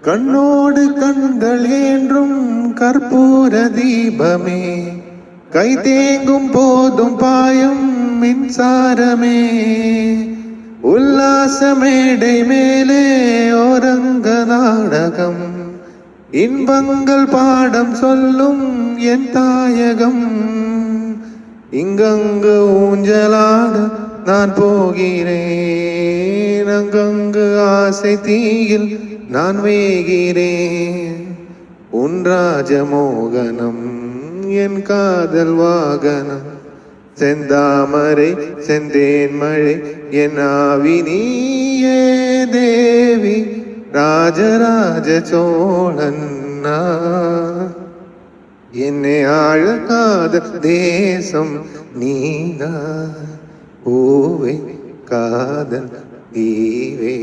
கண்ணோடு கண்கள் ஏன்றும் கற்பூர தீபமே, கை தேங்கும் போதும் பாயும் மின்சாரமே, உல்லாச மேடை மேலே ஓரங்க நாடகம், இன்பங்கள் பாடம் சொல்லும் என் தாயகம். இங்கங்கு ஊஞ்சலாட நான் போகிறேன், அங்கங்கு ஆசை தீயில் நான் வேகிறேன். உன் ராஜமோகனம் என் காதல் வாகனம், செந்தாமரை செந்தேன் மழை என் ஆவி நீயே தேவி, ராஜராஜ சோழன் என்னை ஆழகாத தேசம் நீதான், பூவே காதல் தீவே.